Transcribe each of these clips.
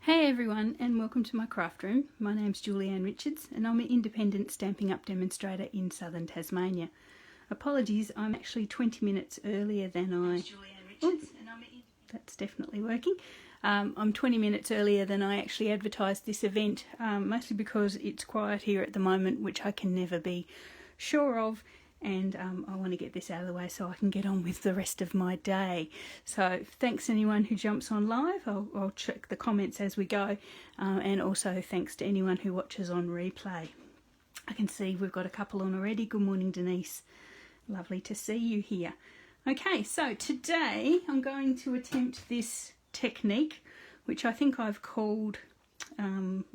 Hey everyone, and welcome to my craft room. My name's Julianne Richards and I'm an independent Stampin' Up demonstrator in southern Tasmania. Apologies, I'm actually 20 minutes earlier than that's definitely working. I'm 20 minutes earlier than I actually advertised this event, mostly because it's quiet here at the moment, which I can never be sure of. And I want to get this out of the way so I can get on with the rest of my day. So thanks anyone who jumps on live. I'll check the comments as we go, and also thanks to anyone who watches on replay. I can see we've got a couple on already. Good morning, Denise. Lovely to see you here. Okay, so today I'm going to attempt this technique, which I think I've called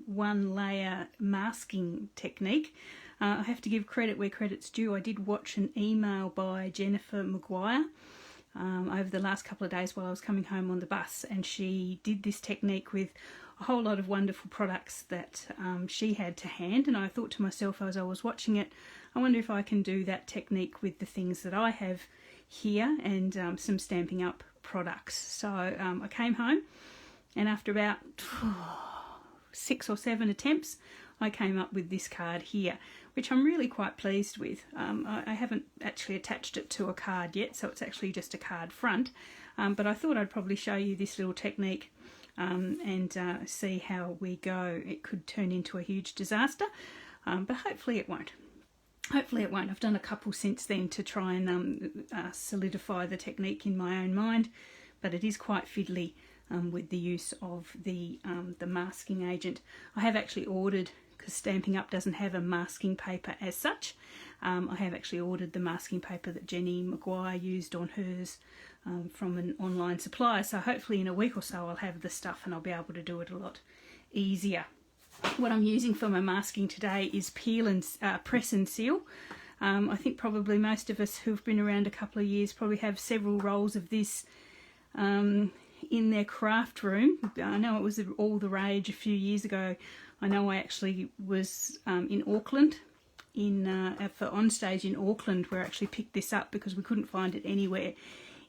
one layer masking technique. I have to give credit where credit's due. I did watch an email by Jennifer MaGuire over the last couple of days while I was coming home on the bus, and she did this technique with a whole lot of wonderful products that she had to hand, and I thought to myself as I was watching it, I wonder if I can do that technique with the things that I have here and some Stampin' Up products. So I came home, and after about 6 or 7 attempts I came up with this card here, which I'm really quite pleased with. I haven't actually attached it to a card yet, so it's actually just a card front, but I thought I'd probably show you this little technique and see how we go. It could turn into a huge disaster, but hopefully it won't. Hopefully it won't. I've done a couple since then to try and solidify the technique in my own mind, but it is quite fiddly with the use of the masking agent. I have actually ordered, because Stampin' Up doesn't have a masking paper as such, I have actually ordered the masking paper that Jenny MaGuire used on hers from an online supplier, so hopefully in a week or so I'll have the stuff and I'll be able to do it a lot easier. What I'm using for my masking today is peel and press and seal. I think probably most of us who've been around a couple of years probably have several rolls of this in their craft room. I know it was all the rage a few years ago. I know I actually was in Auckland, for onstage in Auckland, where I actually picked this up because we couldn't find it anywhere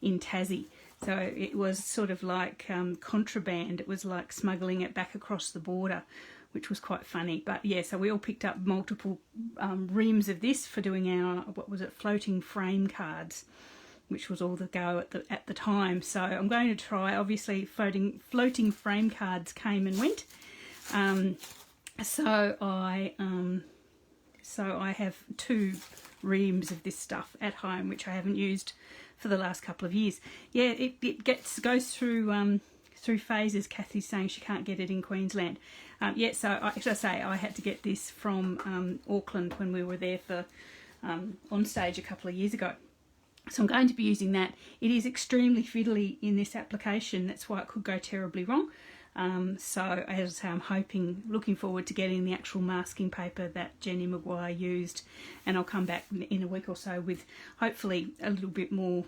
in Tassie. So it was sort of like contraband. It was like smuggling it back across the border, which was quite funny. But yeah, so we all picked up multiple reams of this for doing our, what was it, floating frame cards, which was all the go at the time. So I'm going to try, obviously floating frame cards came and went. So I have 2 reams of this stuff at home, which I haven't used for the last couple of years. Yeah, it goes through phases. Kathy's saying she can't get it in Queensland. Yeah, so I had to get this from Auckland when we were there for on stage a couple of years ago. So I'm going to be using that. It is extremely fiddly in this application. That's why it could go terribly wrong. So as I say, I'm looking forward to getting the actual masking paper that Jenny MaGuire used, and I'll come back in a week or so with hopefully a little bit more,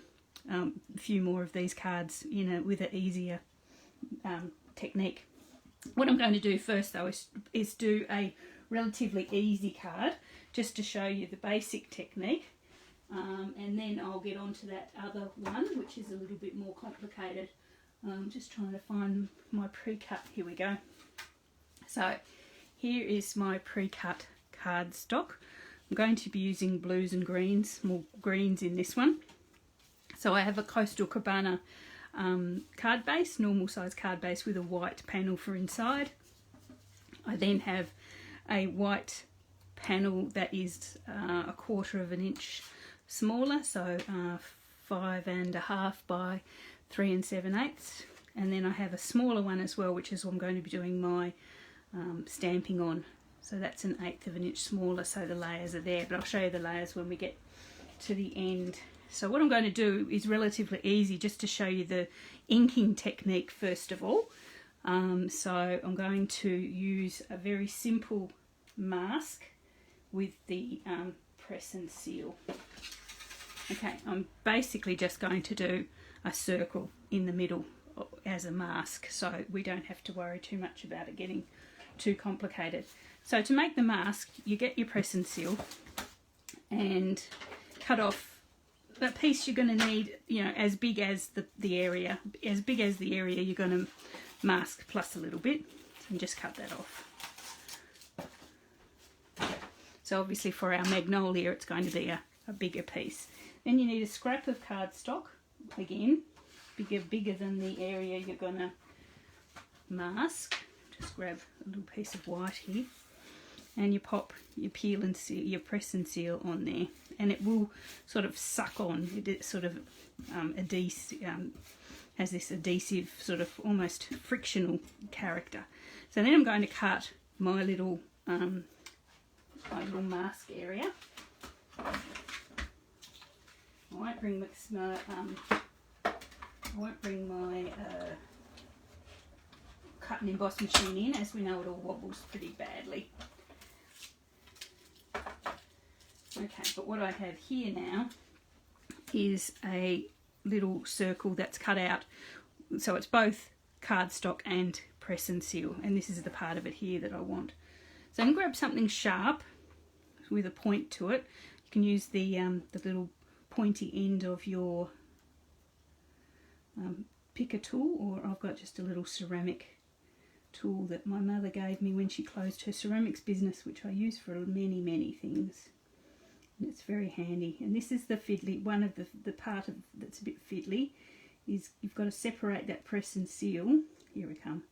a few more of these cards, with an easier technique. What I'm going to do first though is do a relatively easy card just to show you the basic technique, and then I'll get on to that other one, which is a little bit more complicated. I'm just trying to find my pre-cut. Here we go. So here is my pre-cut card stock. I'm going to be using blues and greens, more greens in this one. So I have a Coastal Cabana card base, normal size card base with a white panel for inside. I then have a white panel that is a 1/4 of an inch smaller, so 5.5 by 3 7/8, and then I have a smaller one as well, which is what I'm going to be doing my stamping on. So that's an 1/8 of an inch smaller, so the layers are there, but I'll show you the layers when we get to the end. So what I'm going to do is relatively easy, just to show you the inking technique first of all. So I'm going to use a very simple mask with the press and seal. Okay, I'm basically just going to do a circle in the middle as a mask, so we don't have to worry too much about it getting too complicated. So to make the mask, you get your press and seal and cut off that piece. You're going to need, as big as the area you're going to mask, plus a little bit. and just cut that off. So obviously for our magnolia it's going to be a bigger piece. Then you need a scrap of cardstock, again, bigger than the area you're going to mask. Just grab a little piece of white here, and you pop your peel and seal, your press and seal on there, and it will sort of suck on. It sort of has this adhesive sort of almost frictional character. So then I'm going to cut my little mask area. I won't bring my cut and emboss machine in, as we know it all wobbles pretty badly. Okay, but what I have here now is a little circle that's cut out, so it's both cardstock and press and seal, and this is the part of it here that I want. So I'm going to grab something sharp with a point to it. You can use the little pointy end of your picker tool, or I've got just a little ceramic tool that my mother gave me when she closed her ceramics business, which I use for many things. And it's very handy. And this is the fiddly one of the part of that's a bit fiddly, is you've got to separate that press and seal, here we come,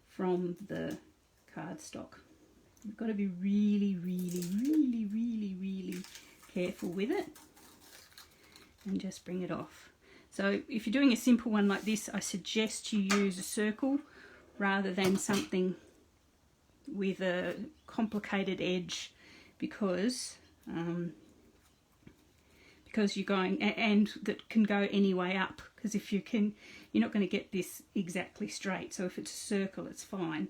from the cardstock. You've got to be really careful with it and just bring it off. So if you're doing a simple one like this, I suggest you use a circle rather than something with a complicated edge, because you're going, and that can go any way up, because if you can, you're not going to get this exactly straight. So if it's a circle, it's fine,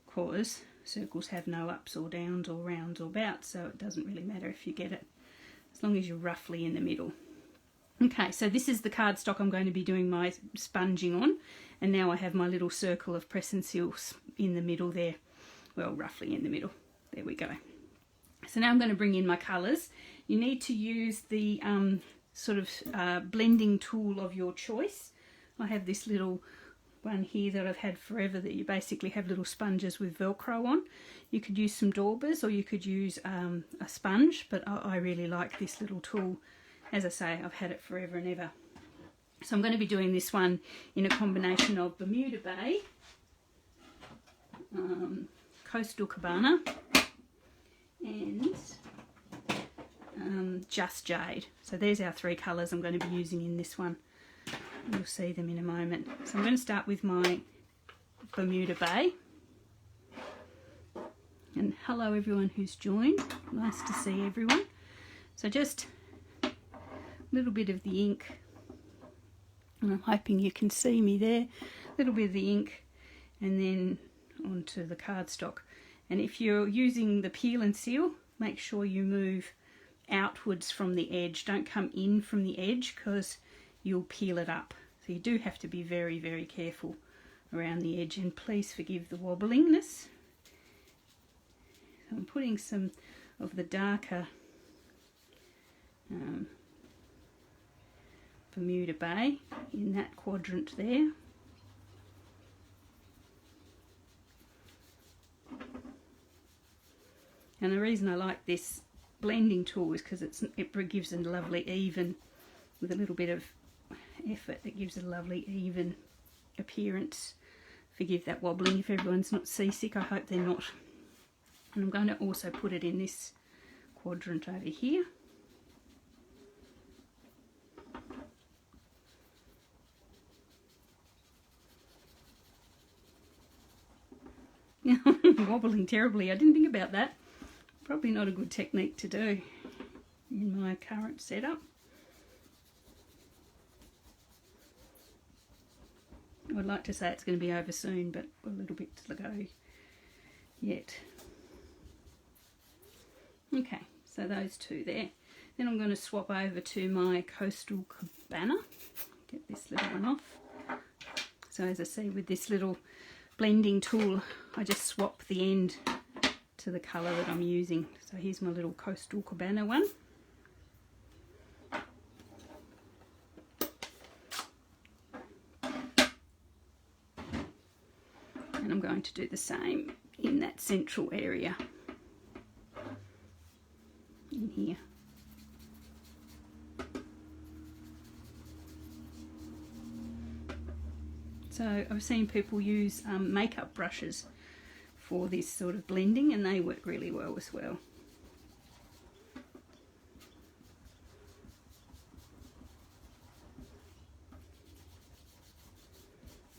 because circles have no ups or downs or rounds or bouts, so it doesn't really matter if you get it, as long as you're roughly in the middle. Okay, so this is the cardstock I'm going to be doing my sponging on, and now I have my little circle of press and seals in the middle there, well, roughly in the middle. There we go. So now I'm going to bring in my colours. You need to use the sort of blending tool of your choice. I have this little one here that I've had forever, that you basically have little sponges with Velcro on. You could use some daubers, or you could use a sponge, but I really like this little tool. As I say, I've had it forever and ever. So I'm going to be doing this one in a combination of Bermuda Bay, Coastal Cabana, and Just Jade. So there's our three colours I'm going to be using in this one. You'll see them in a moment. So I'm going to start with my Bermuda Bay. And hello everyone who's joined. Nice to see everyone. So just a little bit of the ink, and I'm hoping you can see me there. A little bit of the ink, and then onto the cardstock. And if you're using the peel and seal, make sure you move outwards from the edge. Don't come in from the edge, because you'll peel it up. So you do have to be very careful around the edge, and please forgive the wobblingness. So I'm putting some of the darker Bermuda Bay in that quadrant there. And the reason I like this blending tool is because it gives a lovely even, with a little bit of effort, it gives a lovely even appearance. Forgive that wobbling if everyone's not seasick, I hope they're not. And I'm going to also put it in this quadrant over here. Wobbling terribly. I didn't think about that. Probably not a good technique to do in my current setup. I'd like to say it's going to be over soon, but a little bit to go yet. Okay, so those two there. Then I'm going to swap over to my Coastal Cabana. Get this little one off. So as I say, with this little blending tool, I just swap the end to the colour that I'm using. So here's my little Coastal Cabana one. And I'm going to do the same in that central area in here. So I've seen people use makeup brushes for this sort of blending, and they work really well as well.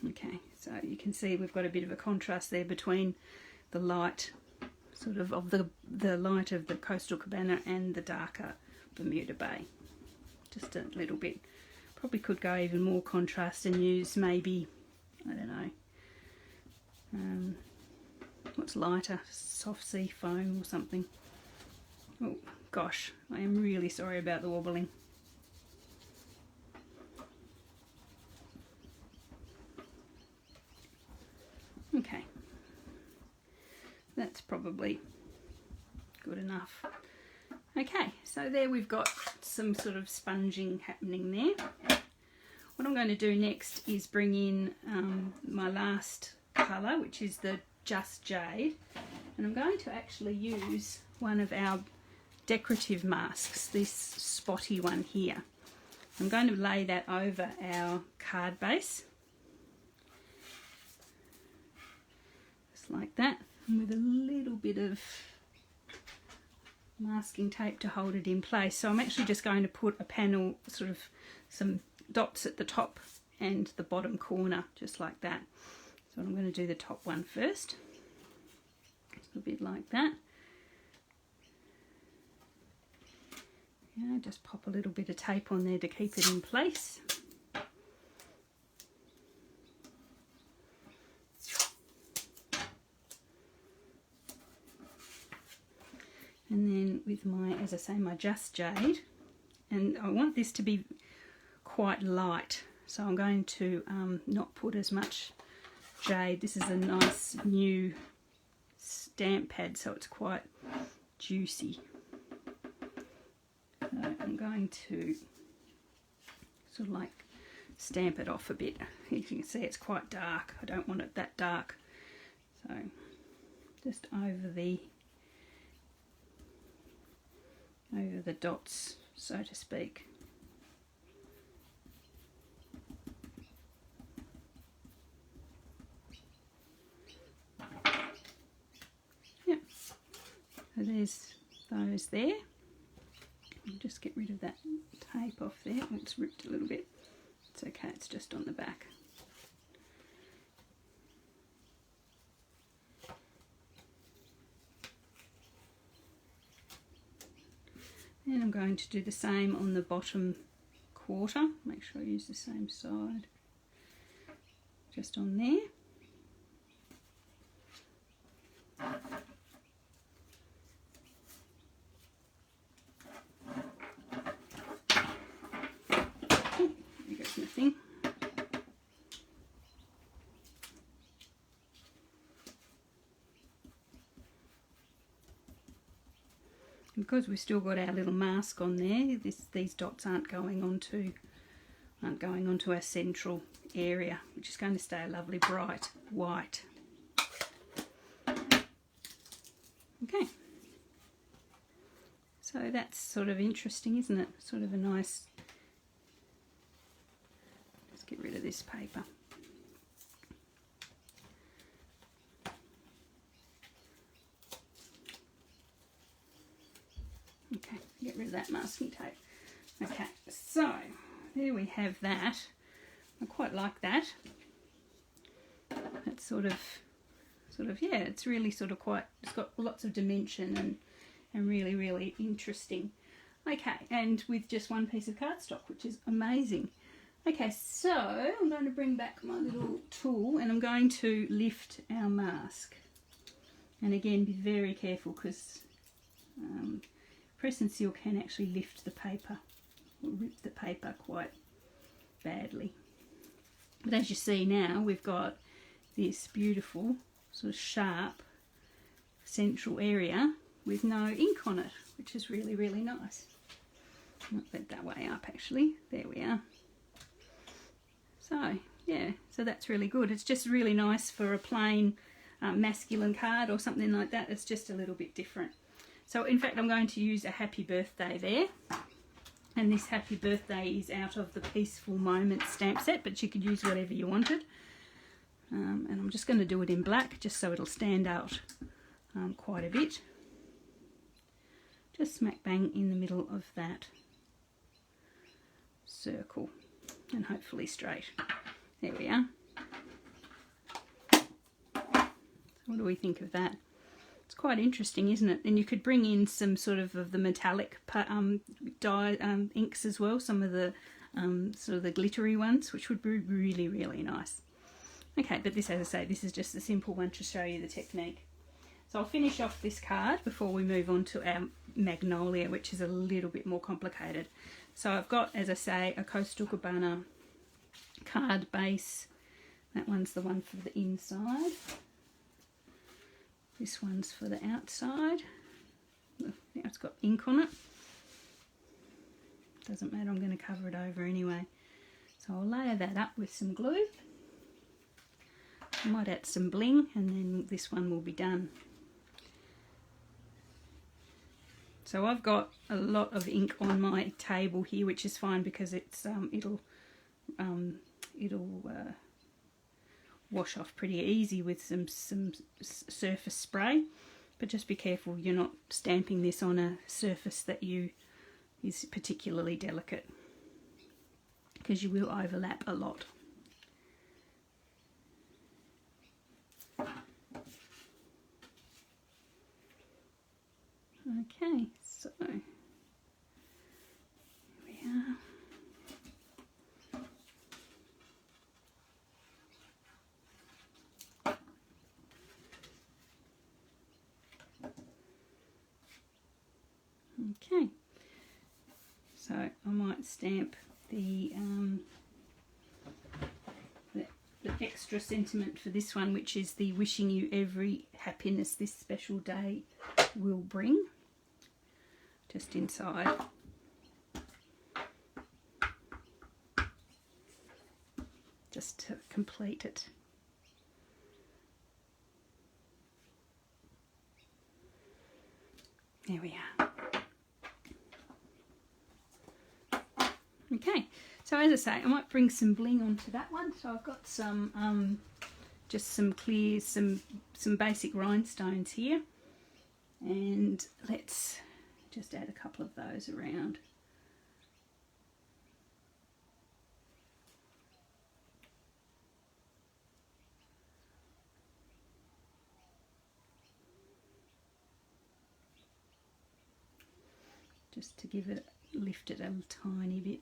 Okay, so you can see we've got a bit of a contrast there between the light of the light of the Coastal Cabana and the darker Bermuda Bay. Just a little bit. Probably could go even more contrast and use maybe, I don't know, what's lighter, soft sea foam or something. Oh gosh, I am really sorry about the wobbling. Okay, that's probably good enough. Okay, so there we've got some sort of sponging happening there. What I'm going to do next is bring in my last colour, which is the Just Jade, and I'm going to actually use one of our decorative masks, this spotty one here. I'm going to lay that over our card base, just like that, and with a little bit of masking tape to hold it in place. So I'm actually just going to put a panel, sort of some dots at the top and the bottom corner, just like that. So I'm going to do the top one first, a bit like that. Yeah, just pop a little bit of tape on there to keep it in place. And then with my, as I say, my Just Jade, and I want this to be quite light, so I'm going to not put as much jade. This is a nice new stamp pad, so it's quite juicy. So I'm going to sort of like stamp it off a bit. As you can see, it's quite dark. I don't want it that dark. So just over the dots, so to speak. Yep. So there's those there. I'll just get rid of that tape off there. It's ripped a little bit. It's okay, it's just on the back. And I'm going to do the same on the bottom quarter. Make sure I use the same side. Just on there. There goes my thing. Because we've still got our little mask on there, these dots aren't going onto our central area, which is going to stay a lovely bright white. Okay, so that's sort of interesting, isn't it? Sort of a nice. Let's get rid of this paper. Okay, get rid of that masking tape. Okay, so there we have that. I quite like that. It's sort of, yeah, it's really sort of quite, it's got lots of dimension and really, really interesting. Okay, and with just one piece of cardstock, which is amazing. Okay, so I'm going to bring back my little tool and I'm going to lift our mask. And again, be very careful because press and seal can actually lift the paper or rip the paper quite badly. But as you see now, we've got this beautiful sort of sharp central area with no ink on it, which is really, really nice. Not that way up actually. There we are. So yeah, so that's really good. It's just really nice for a plain masculine card or something like that. It's just a little bit different. So in fact I'm going to use a happy birthday there, and this happy birthday is out of the Peaceful Moments stamp set, but you could use whatever you wanted. And I'm just going to do it in black just so it'll stand out quite a bit. Just smack bang in the middle of that circle, and hopefully straight. There we are. What do we think of that? It's quite interesting, isn't it? And you could bring in some sort of the metallic dye inks as well, some of the sort of the glittery ones, which would be really, really nice. Okay, but this, as I say, this is just a simple one to show you the technique. So I'll finish off this card before we move on to our Magnolia, which is a little bit more complicated. So I've got, as I say, a Coastal Cabana card base. That one's the one for the inside. This one's for the outside. Now it's got ink on it. Doesn't matter, I'm going to cover it over anyway. So I'll layer that up with some glue. I might add some bling, and then this one will be done. So I've got a lot of ink on my table here, which is fine because it's it'll wash off pretty easy with some surface spray. But just be careful you're not stamping this on a surface that is particularly delicate, because you will overlap a lot. Okay, so here we are. Okay, so I might stamp the extra sentiment for this one, which is the wishing you every happiness this special day will bring, just inside. Just to complete it. There we are. Okay, so as I say, I might bring some bling onto that one. So I've got some, just some clear, some basic rhinestones here, and let's just add a couple of those around. Just to give it, lift it a tiny bit.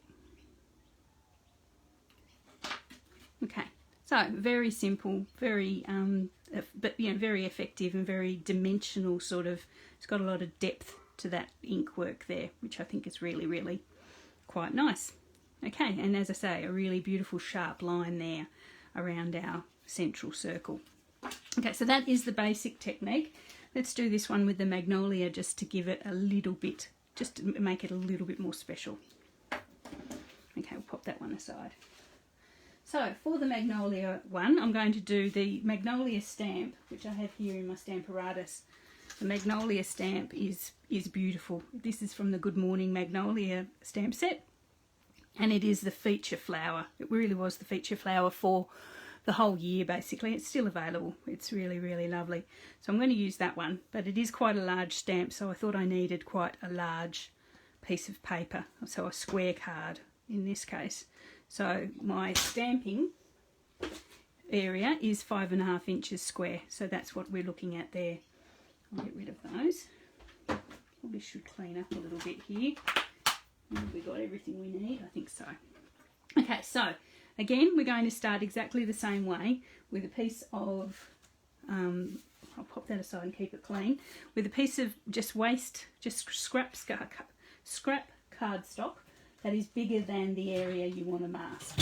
Okay, so very simple, very but you know, very effective and very dimensional sort of. It's got a lot of depth to that ink work there, which I think is really, really quite nice. Okay, and as I say, a really beautiful sharp line there around our central circle. Okay, so that is the basic technique. Let's do this one with the Magnolia just to give it a little bit, just to make it a little bit more special. Okay, we'll pop that one aside. So for the Magnolia one, I'm going to do the Magnolia stamp, which I have here in my Stamparatus. The Magnolia stamp is beautiful. This is from the Good Morning Magnolia stamp set, and it is the feature flower. It really was the feature flower for the whole year, basically. It's still available. It's really, really lovely. So I'm going to use that one, but it is quite a large stamp, so I thought I needed quite a large piece of paper, so a square card in this case. So my stamping area is 5.5 inches square, so that's what we're looking at there. I'll get rid of those. Probably should clean up a little bit here. Have we got everything we need? I think so. Okay, so again, we're going to start exactly the same way with a piece of, I'll pop that aside and keep it clean, with a piece of just scrap cardstock that is bigger than the area you want to mask.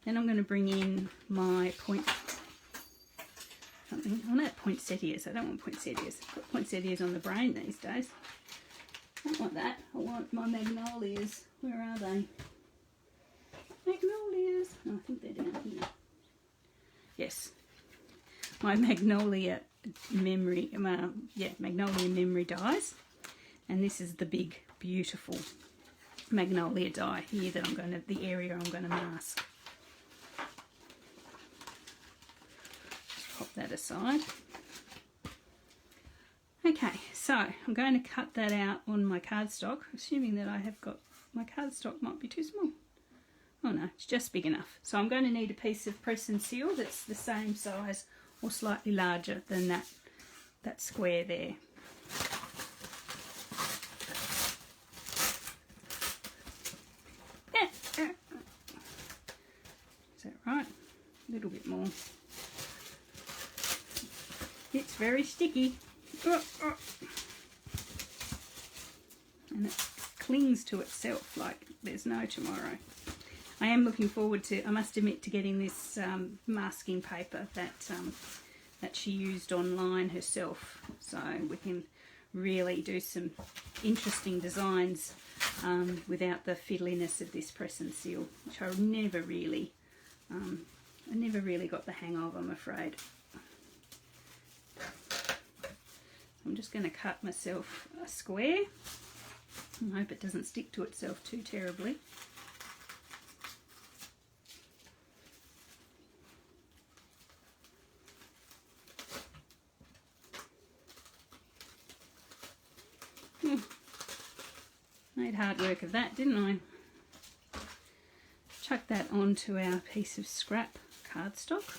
Then I'm going to bring in my something. I want poinsettias. I don't want poinsettias. I've got poinsettias on the brain these days. I don't want that. I want my magnolias. Where are they? Magnolias. Oh, I think they're down here. yes, my Magnolia Memory, Magnolia Memory Dies, and this is the big, beautiful Magnolia die here that the area I'm going to mask. Just pop that aside. Okay, so I'm going to cut that out on my cardstock, assuming that I have got, my cardstock might be too small. Oh no, it's just big enough. So I'm going to need a piece of press and seal that's the same size or slightly larger than that square there. Is that right? A little bit more. It's very sticky. And it clings to itself like there's no tomorrow. I am looking forward to, I must admit, to getting this masking paper that she used online herself, so we can really do some interesting designs without the fiddliness of this press and seal, which I never really got the hang of, I'm afraid. I'm just going to cut myself a square. I hope it doesn't stick to itself too terribly. Made hard work of that, didn't I? Chuck that onto our piece of scrap cardstock.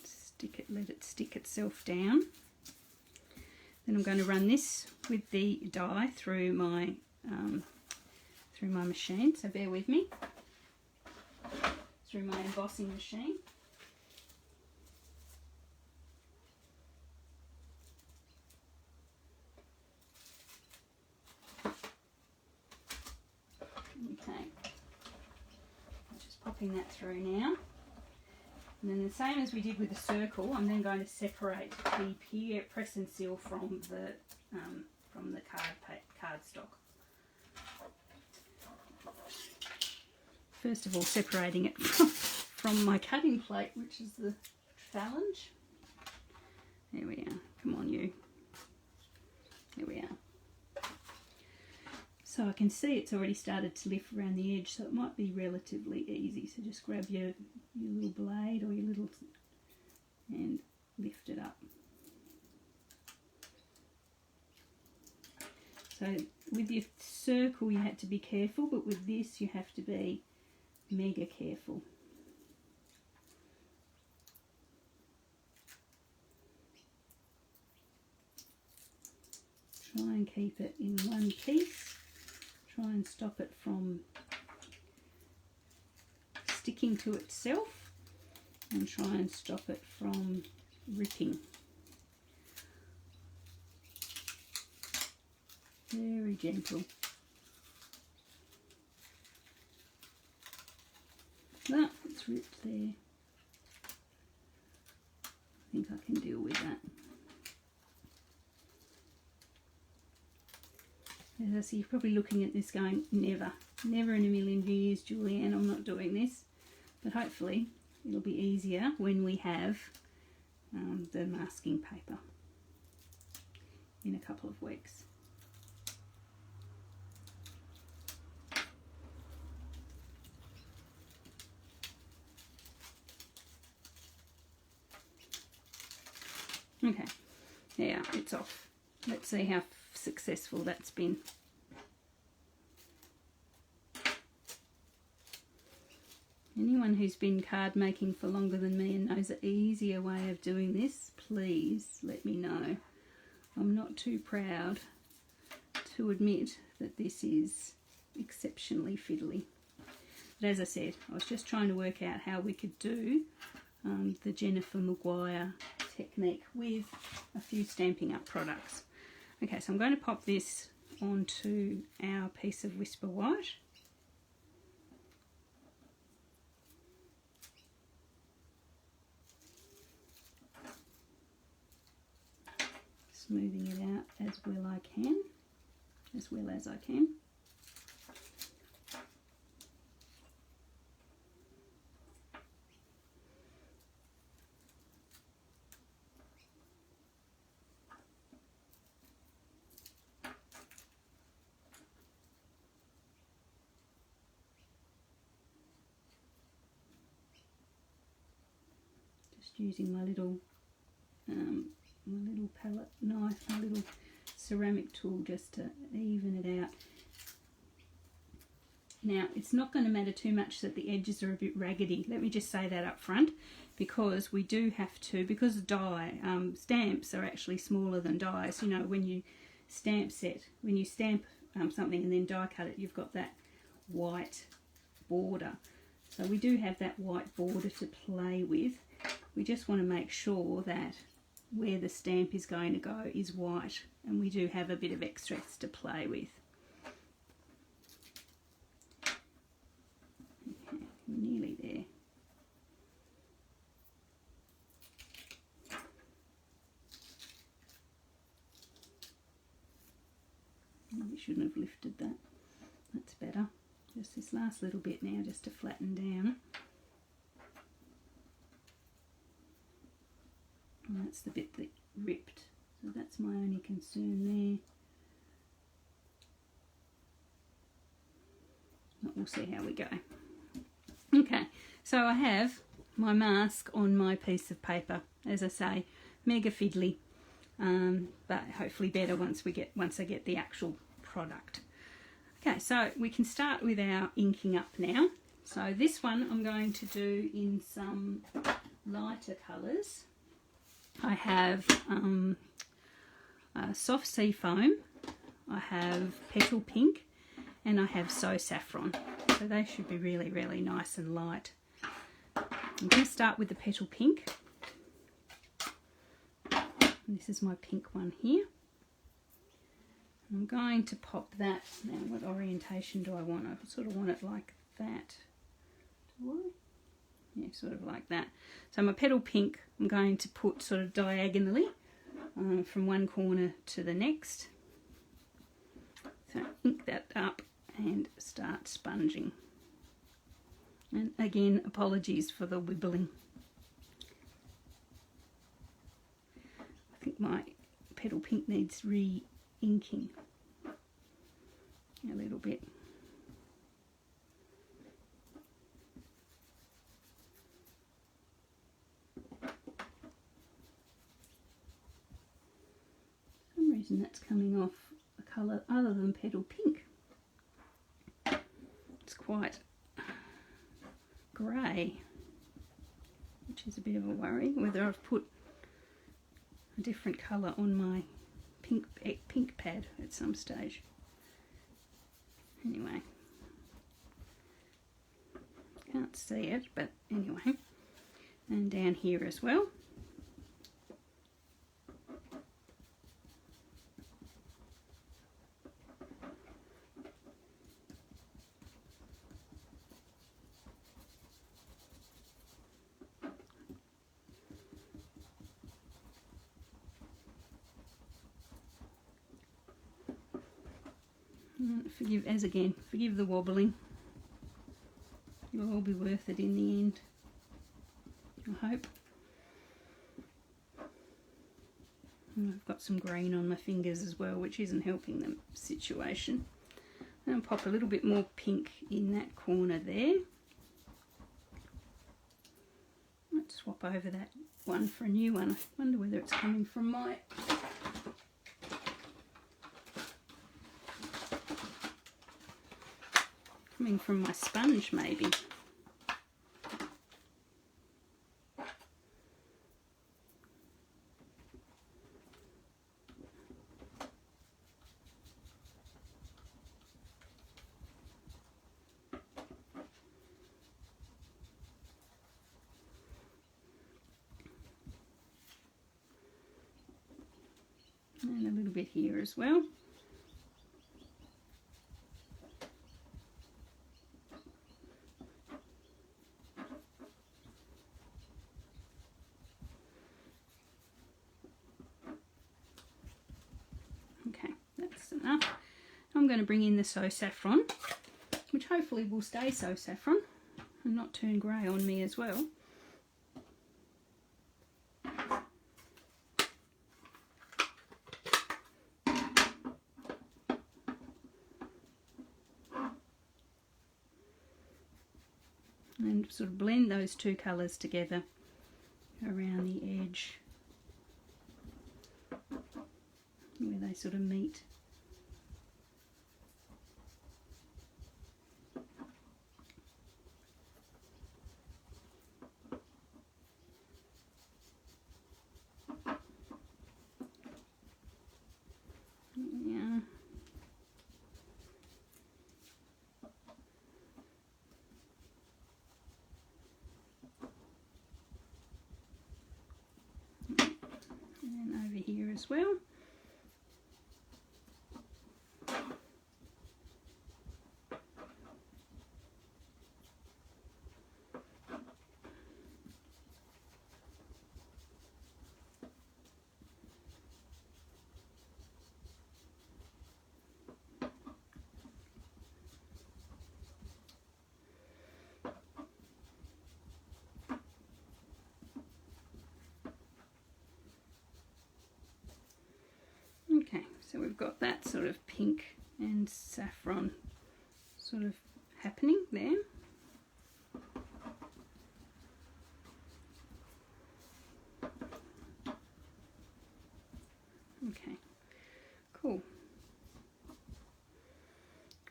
Stick it, let it stick itself down. Then I'm going to run this with the die through my machine. So bear with me. Through my embossing machine. Okay, just popping that through now. And then the same as we did with the circle, I'm then going to separate the press and seal from the cardstock. First of all, separating it from my cutting plate, which is the phalange. There we are. Come on, you. There we are. So I can see it's already started to lift around the edge, so it might be relatively easy. So just grab your little blade or your little and lift it up. So with your circle you had to be careful, but with this you have to be mega careful. Try and keep it in one piece. Try and stop it from sticking to itself, and try and stop it from ripping. Very gentle. That it's ripped there. I think I can deal with that. As I see, you're probably looking at this going, never in a million years, Julianne, I'm not doing this. But hopefully it'll be easier when we have the masking paper in a couple of weeks. Okay, yeah, it's off. Let's see how successful that's been. Anyone who's been card making for longer than me and knows an easier way of doing this, please let me know. I'm not too proud to admit that this is exceptionally fiddly. But as I said, I was just trying to work out how we could do the Jennifer MaGuire technique with a few Stampin' Up products. Okay, so I'm going to pop this onto our piece of Whisper White. Smoothing it out as well as I can. using my little palette knife, my little ceramic tool, just to even it out. Now, it's not going to matter too much that the edges are a bit raggedy. Let me just say that up front, because we do have to, because die, stamps are actually smaller than dies. You know, when you stamp something and then die cut it, you've got that white border. So we do have that white border to play with. We just want to make sure that where the stamp is going to go is white, and we do have a bit of extras to play with. Okay, nearly there. We shouldn't have lifted that. That's better. Just this last little bit now, just to flatten down. And that's the bit that ripped. So that's my only concern there. But we'll see how we go. Okay, so I have my mask on my piece of paper. As I say, mega fiddly. But hopefully better once I get the actual product. Okay, so we can start with our inking up now. So this one I'm going to do in some lighter colours. I have soft sea foam, I have petal pink, and I have so saffron. So they should be really, really nice and light. I'm going to start with the petal pink. And this is my pink one here. I'm going to pop that. Now, what orientation do I want? I sort of want it like that. Do I? Yeah, sort of like that. So my petal pink, I'm going to put sort of diagonally from one corner to the next. So ink that up and start sponging. And again, apologies for the wibbling. I think my petal pink needs re-inking a little bit. For some reason that's coming off a colour other than petal pink. It's quite grey, which is a bit of a worry, whether I've put a different colour on my pink pad at some stage. Anyway, can't see it, but anyway, and down here as well. Forgive the wobbling. It'll all be worth it in the end, I hope. And I've got some green on my fingers as well, which isn't helping the situation. And I'll pop a little bit more pink in that corner there. Let's swap over that one for a new one. I wonder whether it's coming from my sponge, maybe. And a little bit here as well. Okay, that's enough. I'm going to bring in the So Saffron, which hopefully will stay So Saffron and not turn grey on me as well. And sort of blend those two colours together around the edge where they sort of meet. Yeah. And over here as well. Okay, so we've got that sort of pink and saffron sort of happening there. Okay, cool.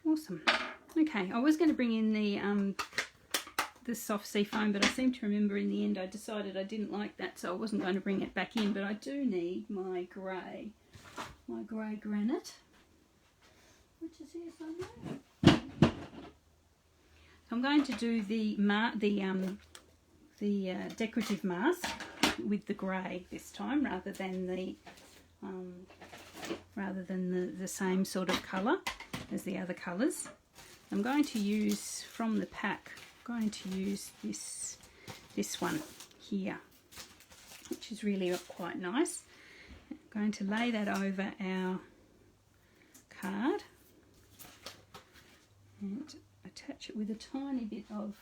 Awesome. Okay, I was going to bring in the soft sea foam, but I seem to remember in the end I decided I didn't like that, so I wasn't going to bring it back in, but I do need my grey granite, which is here somewhere. So I'm going to do the decorative mask with the grey this time, rather than the same sort of colour as the other colours. I'm going to use from the pack. I'm going to use this one here, which is really quite nice. I'm going to lay that over our card and attach it with a tiny bit of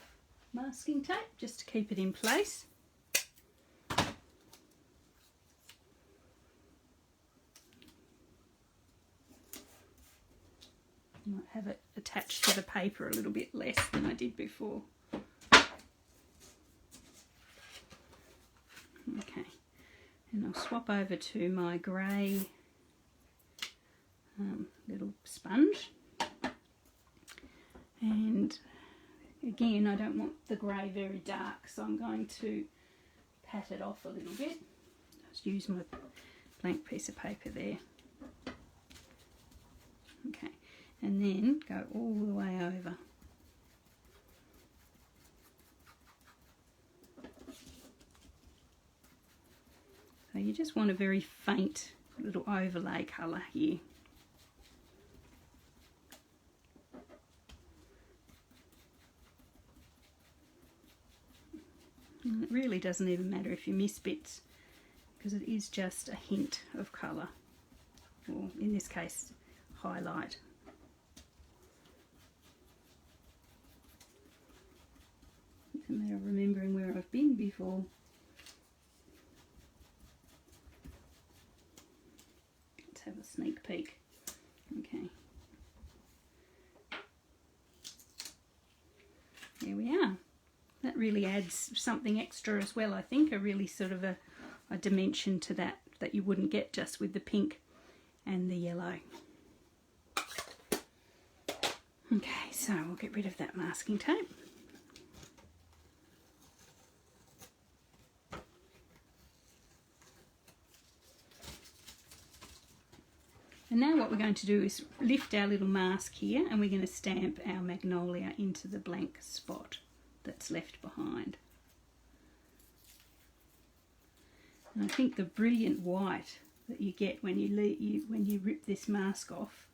masking tape just to keep it in place. I might have it attached to the paper a little bit less than I did before. Okay, and I'll swap over to my grey little sponge, and again I don't want the grey very dark, so I'm going to pat it off a little bit. Just use my blank piece of paper there. Okay, and then go all the way over. So you just want a very faint little overlay colour here. And it really doesn't even matter if you miss bits, because it is just a hint of colour, or in this case highlight. It's a matter of remembering where I've been before. Let's have a sneak peek. Okay. There we are. That really adds something extra as well, I think, a really sort of a dimension to that you wouldn't get just with the pink and the yellow. Okay, so we'll get rid of that masking tape. And now what we're going to do is lift our little mask here, and we're going to stamp our magnolia into the blank spot that's left behind. And I think the brilliant white that you get when you rip this mask off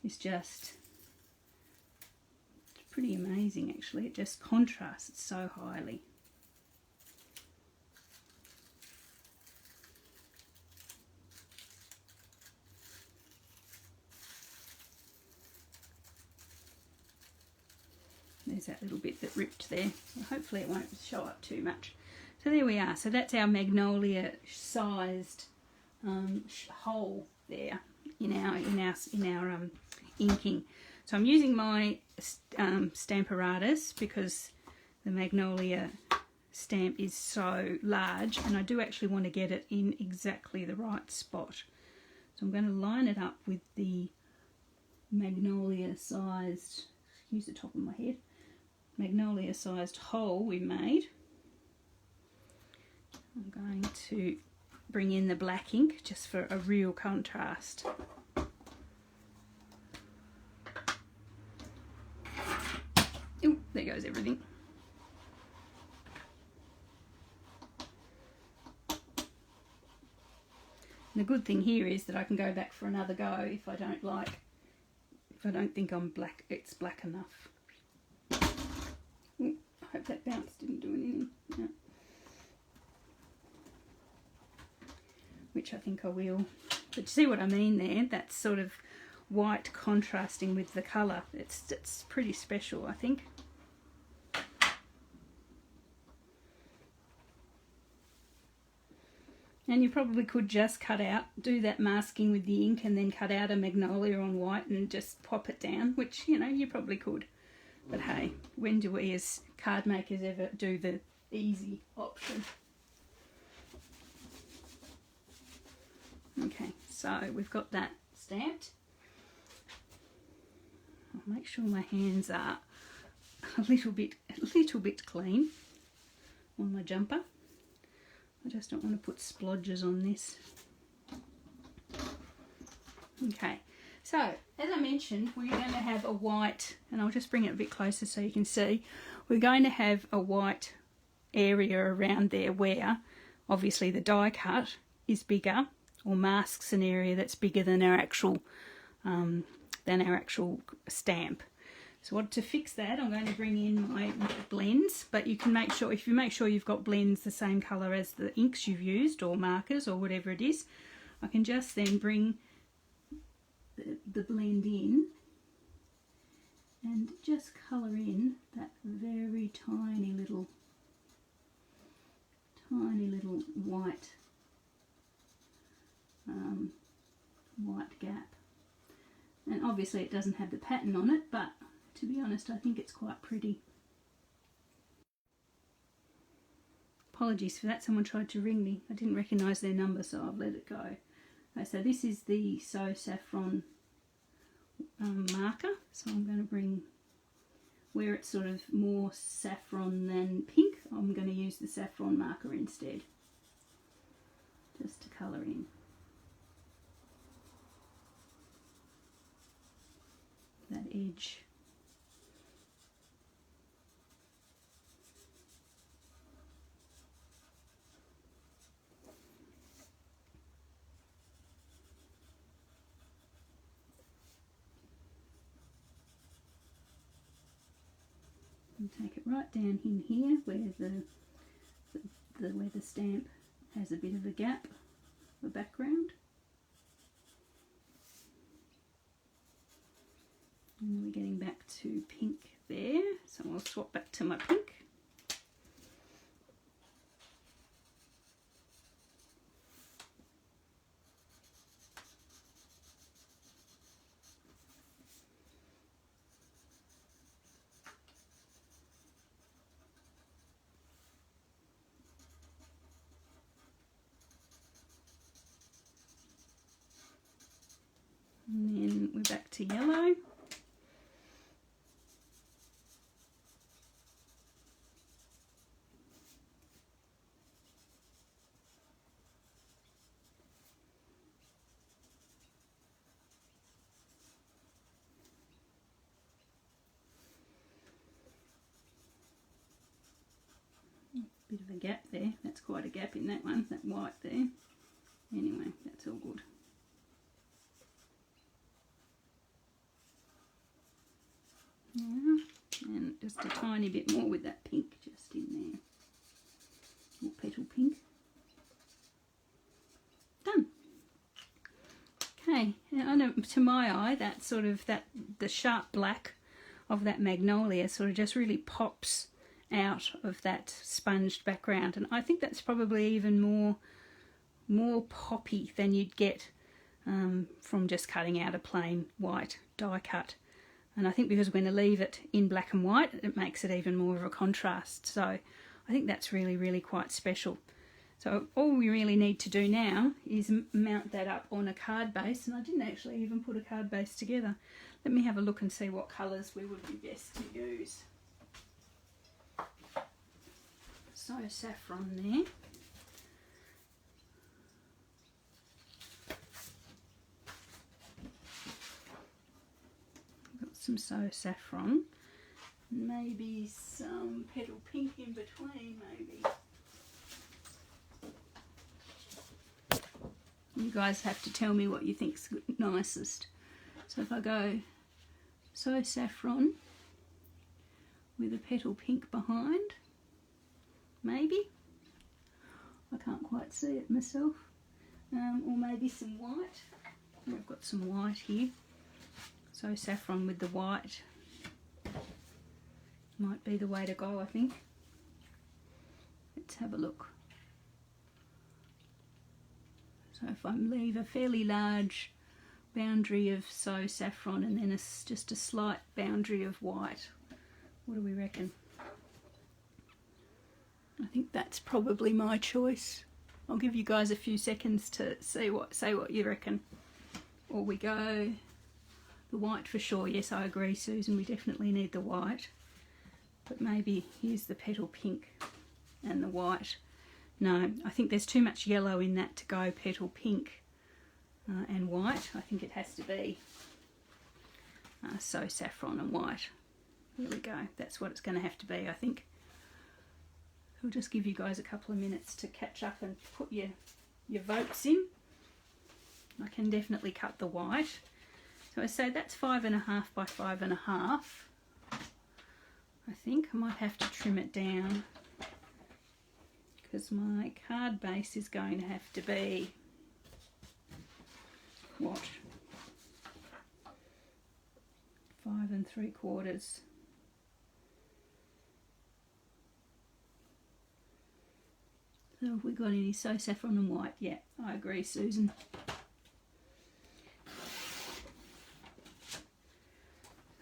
is just pretty amazing actually. It just contrasts so highly. There's that little bit that ripped there. Hopefully it won't show up too much. So there we are. So that's our magnolia sized hole there in our inking. So I'm using my Stamparatus because the magnolia stamp is so large, and I do actually want to get it in exactly the right spot. So I'm going to line it up with the magnolia sized, excuse the top of my head, magnolia sized hole we made. I'm going to bring in the black ink just for a real contrast. Ooh, there goes everything. And the good thing here is that I can go back for another go if I don't think it's black enough. Ooh, I hope that bounce didn't do anything. No. Which I think I will. But you see what I mean there? That's sort of white contrasting with the colour. It's pretty special, I think. And you probably could just do that masking with the ink and then cut out a magnolia on white and just pop it down, which, you know, you probably could. But hey, when do we as card makers ever do the easy option? Okay, so we've got that stamped. I'll make sure my hands are a little bit clean on my jumper. I just don't want to put splodges on this. Okay, so as I mentioned, we're going to have a white, and I'll just bring it a bit closer so you can see. We're going to have a white area around there where obviously the die cut is bigger, or masks an area that's bigger than our actual stamp. So to fix that, I'm going to bring in my blends, but you can make sure, if you make sure you've got blends the same colour as the inks you've used, or markers, or whatever it is, I can just then bring the blend in and just colour in that very tiny little white gap. And obviously it doesn't have the pattern on it, but to be honest, I think it's quite pretty. Apologies for that, someone tried to ring me. I didn't recognise their number, so I've let it go. Okay, so this is the So Saffron marker, so I'm going to bring, where it's sort of more saffron than pink, I'm going to use the saffron marker instead, just to colour in. That edge. And take it right down in here where the stamp has a bit of a gap, the background. And we're getting back to pink there, so I'll swap back to my pink. And then we're back to yellow. Bit of a gap there, that's quite a gap in that one, that white there. Anyway, that's all good. Yeah, and just a tiny bit more with that pink just in there. Or petal pink. Done. Okay, and I know, to my eye, that sort of, the sharp black of that magnolia sort of just really pops out of that sponged background, and I think that's probably even more poppy than you'd get from just cutting out a plain white die cut. And I think because we're going to leave it in black and white, it makes it even more of a contrast. So I think that's really, really quite special. So all we really need to do now is mount that up on a card base, and I didn't actually even put a card base together. Let me have a look and see what colours we would be best to use. So saffron there. Got some so saffron, maybe some petal pink in between, maybe. You guys have to tell me what you think's nicest. So if I go so saffron with a petal pink behind, maybe. I can't quite see it myself. Or maybe some white. I've got some white here. So saffron with the white might be the way to go, I think. Let's have a look. So if I leave a fairly large boundary of so saffron and then just a slight boundary of white, what do we reckon? I think that's probably my choice. I'll give you guys a few seconds to say what you reckon. Or we go the white for sure. Yes, I agree, Susan, we definitely need the white. But maybe here's the petal pink and the white. No, I think there's too much yellow in that to go petal pink and white. I think it has to be so saffron and white. There we go. That's what it's going to have to be, I think. I'll just give you guys a couple of minutes to catch up and put your votes in. I can definitely cut the white. So I say that's 5.5 by 5.5. I think I might have to trim it down because my card base is going to have to be what? 5 3/4. So have we got any so saffron and white? Yeah, I agree, Susan.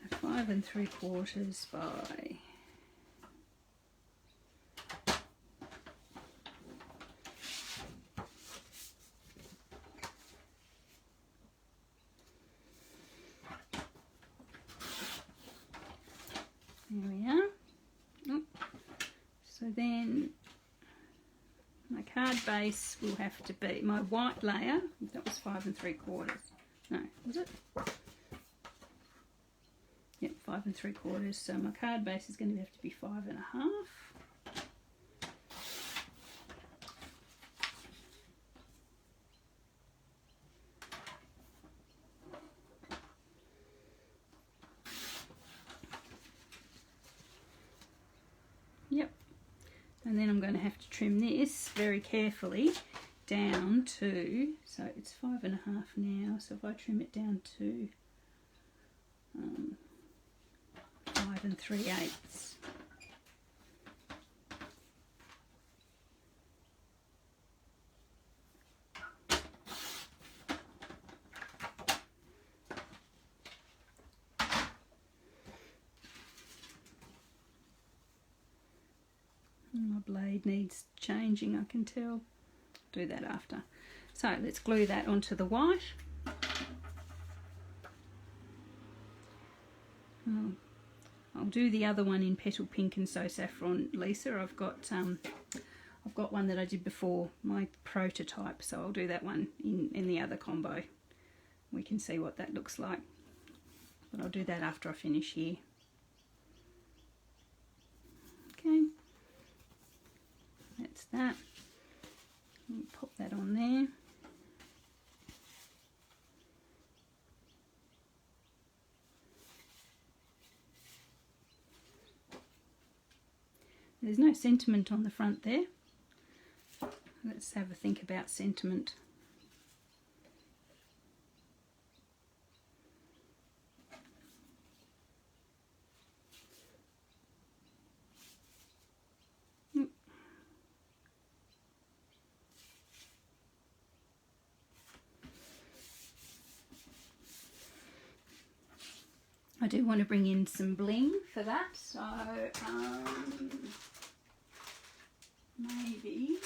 So 5 3/4 by there we are. Oh. So then my card base will have to be my white layer. That was 5 3/4. No, was it? Yep, 5 3/4. So my card base is going to have to be 5.5. Yep. And then I'm going to have to trim this very carefully down to, so it's 5.5 now, so if I trim it down to 5 3/8. My blade needs changing, I can tell. Do that after. So let's glue that onto the white. I'll do the other one in petal pink and so saffron, Lisa. I've got one that I did before, my prototype, so I'll do that one in the other combo. We can see what that looks like, but I'll do that after I finish here. Okay, that's that. Pop that on there. There's no sentiment on the front there. Let's have a think about sentiment. I do want to bring in some bling for that, so maybe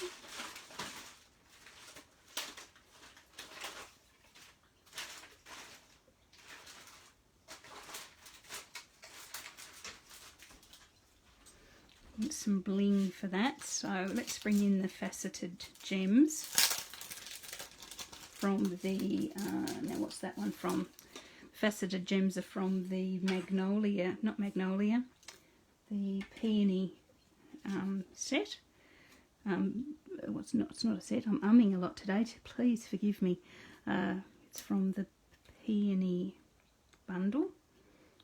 some bling for that. So let's bring in the faceted gems from the now what's that one from? Faceted gems are from the Magnolia, not Magnolia, the Peony set. Well, it's not a set. I'm umming a lot today. Please forgive me. It's from the Peony Bundle.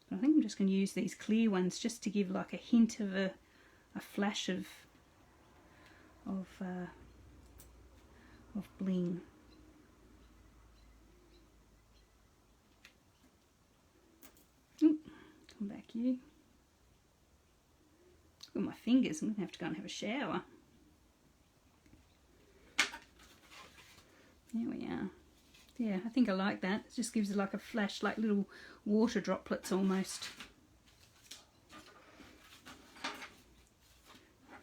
But I think I'm just going to use these clear ones just to give like a hint of a flash of bling. Ooh, come back here. Look at my fingers. I'm going to have to go and have a shower. There we are. Yeah, I think I like that. It just gives it like a flash, like little water droplets almost.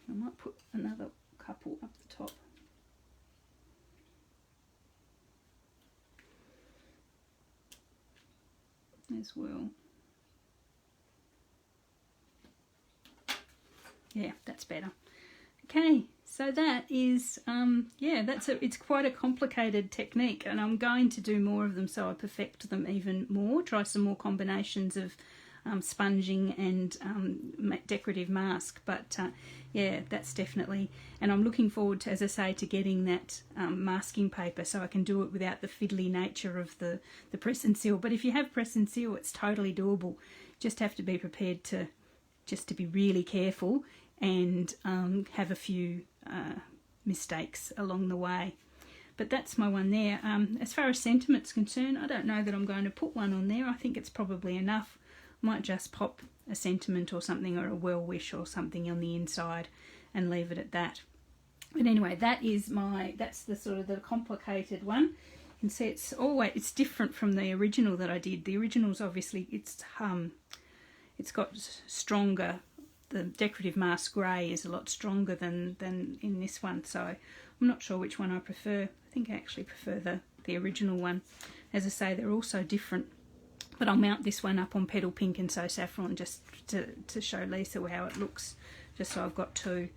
I might put another couple up the top. As well. Yeah, that's better. Okay, so that is, yeah, it's quite a complicated technique, and I'm going to do more of them so I perfect them even more, try some more combinations of sponging and decorative mask, but yeah, that's definitely, and I'm looking forward to, as I say, to getting that masking paper so I can do it without the fiddly nature of the press and seal. But if you have press and seal, it's totally doable. Just have to be prepared to be really careful and have a few mistakes along the way. But that's my one there. As far as sentiment's concerned, I don't know that I'm going to put one on there. I think it's probably enough. Might just pop a sentiment or something, or a well wish or something on the inside and leave it at that. But anyway, that's the sort of the complicated one. You can see it's different from the original that I did. The original's obviously it's got stronger. The Decorative Mask grey is a lot stronger than in this one, so I'm not sure which one I prefer. I think I actually prefer the original one. As I say, they're all so different. But I'll mount this one up on Petal Pink and So Saffron just to show Lisa how it looks, just so I've got two.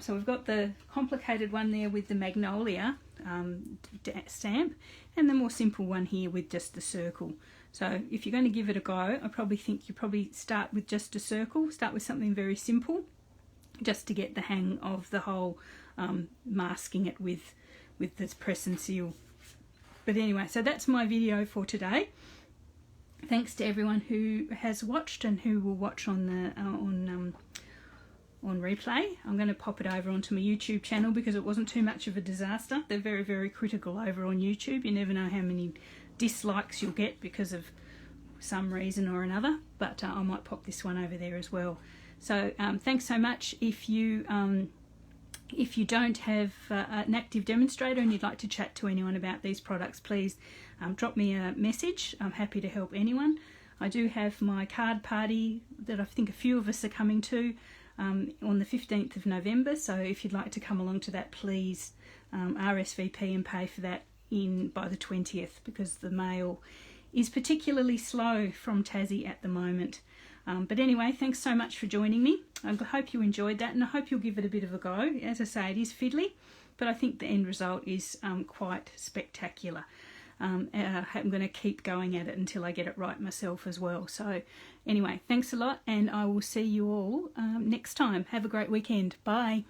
So we've got the complicated one there with the Magnolia stamp, and the more simple one here with just the circle. So if you're going to give it a go, I probably think you probably start with just a circle, start with something very simple, just to get the hang of the whole masking it with this press and seal. But anyway, so that's my video for today. Thanks to everyone who has watched and who will watch on the on replay. I'm going to pop it over onto my YouTube channel because it wasn't too much of a disaster. They're very, very critical over on YouTube. You never know how many dislikes you'll get because of some reason or another, but I might pop this one over there as well. So thanks so much. If you don't have an active demonstrator and you'd like to chat to anyone about these products, please drop me a message. I'm happy to help anyone. I do have my card party that I think a few of us are coming to on the 15th of November, so if you'd like to come along to that, please RSVP and pay for that by the 20th, because the mail is particularly slow from Tassie at the moment. But anyway, thanks so much for joining me. I hope you enjoyed that, and I hope you'll give it a bit of a go. As I say, it is fiddly, but I think the end result is quite spectacular. I'm going to keep going at it until I get it right myself as well. So anyway, thanks a lot, and I will see you all next time. Have a great weekend. Bye.